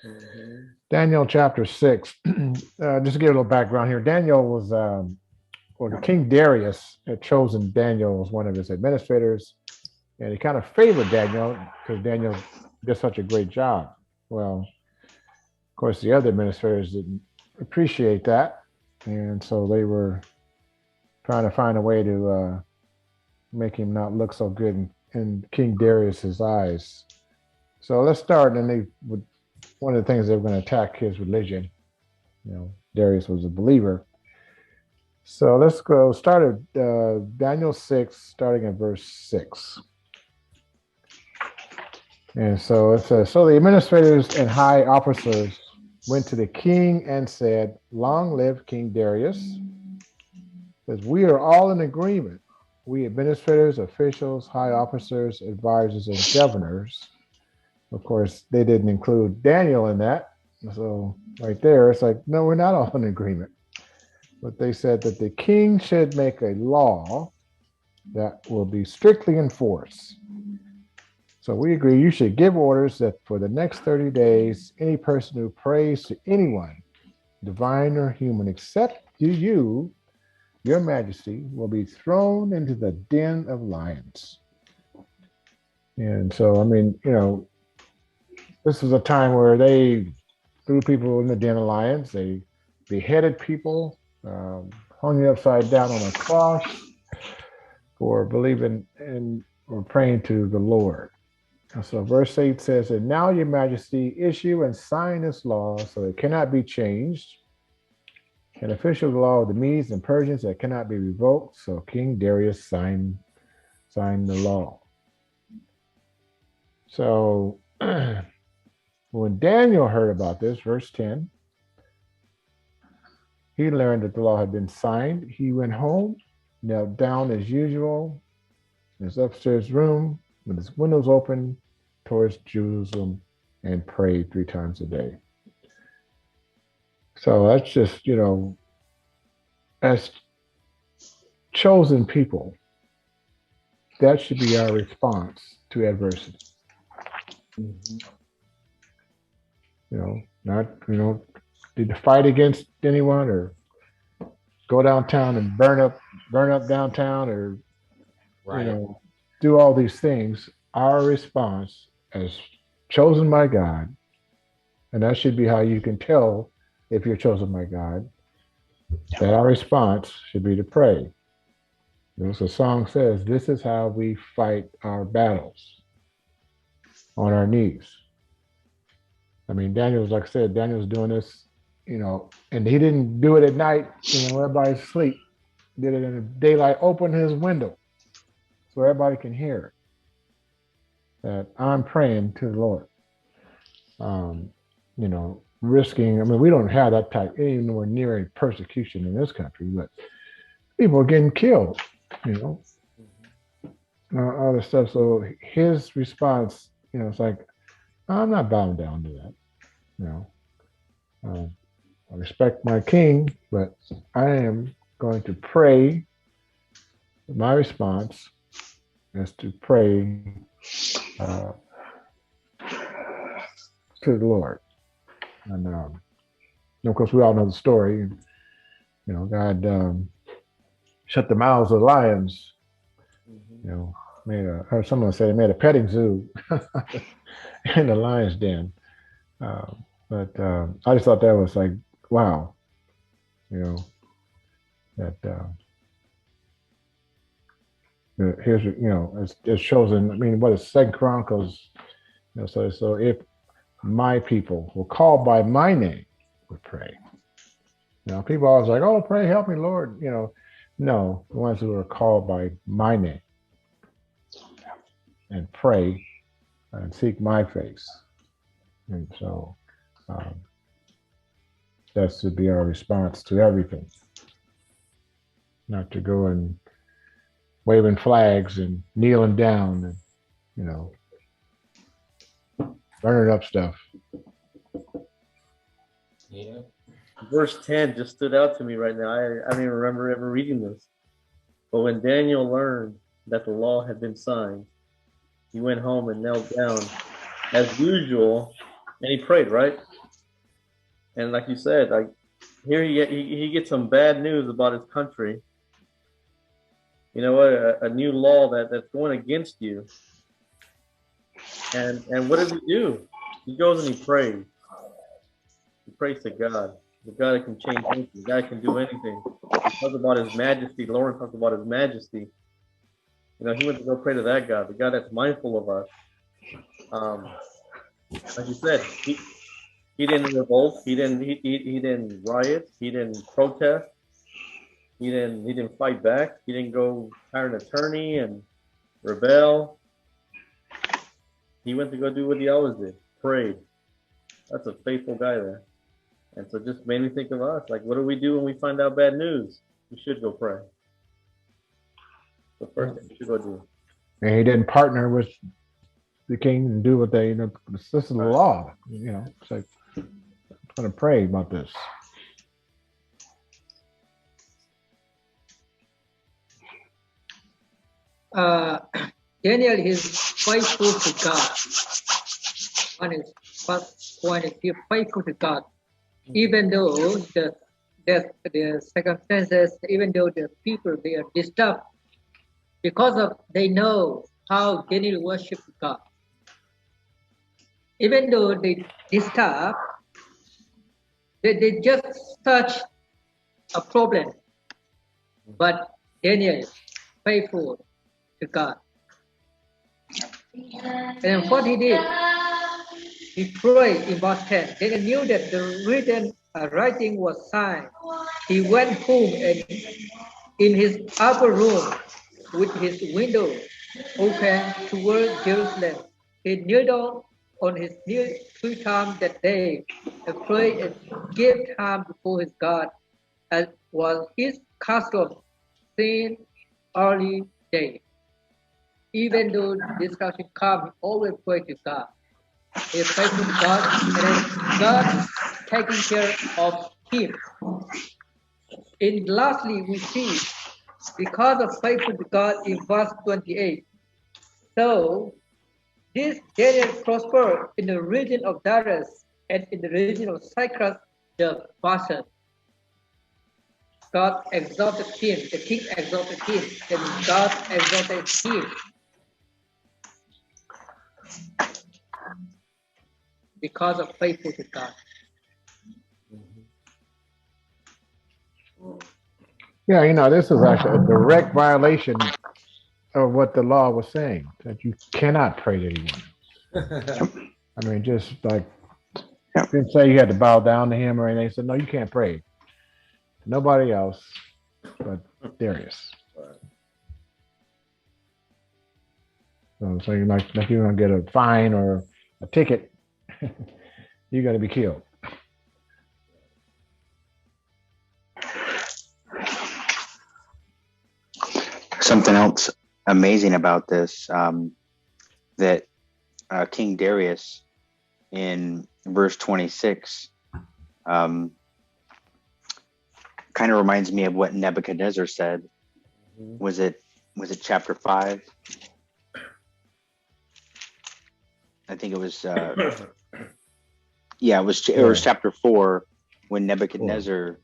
Hmm. Daniel chapter 6. Just to give a little background here, Daniel was, or King Darius had chosen Daniel as one of his administrators, and he kind of favored Daniel because Daniel did such a great job. Well, of course, the other administrators didn't appreciate that, and so they were trying to find a way to make him not look so good in King Darius's eyes. So let's start, and they would one of the things they were going to attack his religion. Darius was a believer. So let's go start at Daniel 6, starting at verse 6. And so it says, so the administrators and high officers went to the king and said, long live King Darius. Says, we are all in agreement. We administrators, officials, high officers, advisors, and governors. Of course, they didn't include Daniel in that. So right there, it's like, no, we're not all in agreement. But they said that the king should make a law that will be strictly enforced. So we agree you should give orders that for the next 30 days, any person who prays to anyone, divine or human, except to you, your majesty, will be thrown into the den of lions. And so, I mean, this was a time where they threw people in the den of lions. They beheaded people, hung you upside down on a cross for believing in or praying to the Lord. And so verse 8 says, and now your majesty issue and sign this law so it cannot be changed, an official law of the Medes and Persians that cannot be revoked. So King Darius signed the law. So when Daniel heard about this, verse 10, he learned that the law had been signed. He went home, knelt down as usual in his upstairs room with his windows open towards Jerusalem and prayed 3 times a day. So that's just, as chosen people, that should be our response to adversity. Hmm. Not, to fight against anyone or go downtown and burn up downtown or, you Right. know, do all these things. Our response as chosen by God, and that should be how you can tell if you're chosen by God, that our response should be to pray. As the song says, this is how we fight our battles on our knees. I mean, Daniel's, like I said, Daniel's doing this, and he didn't do it at night, everybody's asleep. Did it in the daylight, opened his window so everybody can hear that I'm praying to the Lord. Risking, I mean, we don't have that type anywhere near any persecution in this country, but people are getting killed, you know, Hmm. all this stuff. So his response, it's like, I'm not bowing down to that. You know, um, I respect my king, but I am going to pray. My response is to pray uh, to the Lord. And of course, we all know the story. God shut the mouths of lions. Hmm. You know, I heard someone say they made a petting zoo in the lion's den. But I just thought that was like, wow, you know, that here's, it shows in, I mean, what is Second Chronicles, so if my people who call by my name would pray. People always like, oh, pray, help me, Lord. No, the ones who are called by my name and pray and seek my face. And so um, that should be our response to everything, not to go and waving flags and kneeling down and, you know, burning up stuff. Yeah. Verse 10 just stood out to me right now. I don't even remember ever reading this. But when Daniel learned that the law had been signed, he went home and knelt down as usual And he prayed, right? And like you said, like here he gets some bad news about his country. You know what? A new law that's going against you. And what does he do? He goes and he prays. He prays to God. The God that can change anything. The God that can do anything. He talks about his majesty. Lauren talks about his majesty. You know, he went to go pray to that God, the God that's mindful of us. Like you said, he didn't revolt. He didn't riot. He didn't protest. He didn't fight back. He didn't go hire an attorney and rebel. He went to go do what he always did, prayed. That's a faithful guy there. And so just made me think of us. Like, what do we do when we find out bad news? We should go pray. The first thing we should go do. And he didn't partner with the king and do what they, this is the law, It's like, I'm going to pray about this. Daniel is faithful to God. First point is he faithful to God. Even though the circumstances, even though the people, they are disturbed, because of they know how Daniel worship God. Even though they disturb, they just search a problem. But Daniel faithful to God. And what he did, he prayed in verse 10. Daniel knew that the writing was signed. He went home and in his upper room with his window open toward Jerusalem. He knelt down on his knees 3 times that day and prayed and gave time before his God, as was his custom since early days. Even though discussion comes, he always prays to God. He is faithful to God, and God taking care of him. And lastly, we see, because of faithful to God in verse 28. So, this Daniel prospered in the region of Darius and in the region of Cyprus the Persian. God exalted him, the king exalted him, and God exalted him. Because of faithful to God. Yeah, this is actually a direct violation of what the law was saying, that you cannot pray to anyone. I mean, just like, didn't say you had to bow down to him or anything. He said, no, you can't pray. Nobody else but Darius. So you're like you're going to get a fine or a ticket. You're going to be killed. Something else amazing about this, that King Darius in verse 26 kind of reminds me of what Nebuchadnezzar said. Was it chapter 5? I think it was it was chapter 4 when Nebuchadnezzar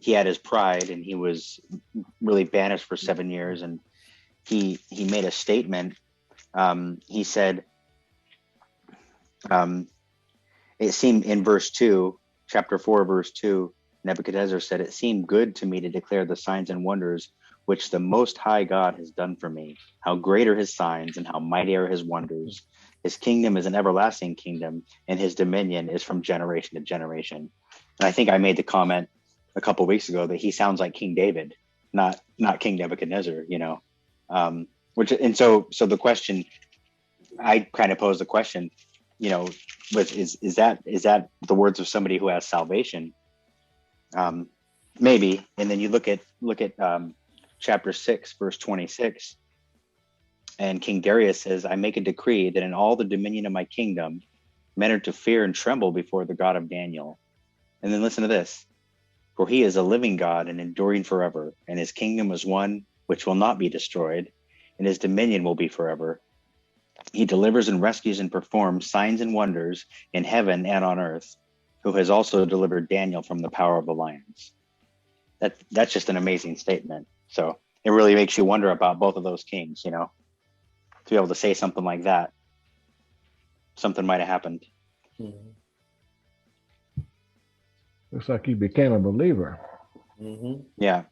he had his pride and he was really banished for 7 years, and he made a statement. He said, it seemed in verse 2, chapter 4, verse 2, Nebuchadnezzar said, "It seemed good to me to declare the signs and wonders which the Most High God has done for me. How great are his signs and how mighty are his wonders. His kingdom is an everlasting kingdom, and his dominion is from generation to generation." And I think I made the comment a couple of weeks ago that he sounds like King David, not King Nebuchadnezzar, so the question, I kind of posed the question, is that the words of somebody who has salvation? Maybe. And then you look at chapter 6, verse 26, and King Darius says, "I make a decree that in all the dominion of my kingdom, men are to fear and tremble before the God of Daniel." And then listen to this: "For he is a living God and enduring forever, and his kingdom is one which will not be destroyed, and his dominion will be forever. He delivers and rescues and performs signs and wonders in heaven and on earth, who has also delivered Daniel from the power of the lions. That's just an amazing statement. So it really makes you wonder about both of those kings, you know, to be able to say something like that. Something might have happened. Mhm. Looks like he became a believer. Mhm. Yeah.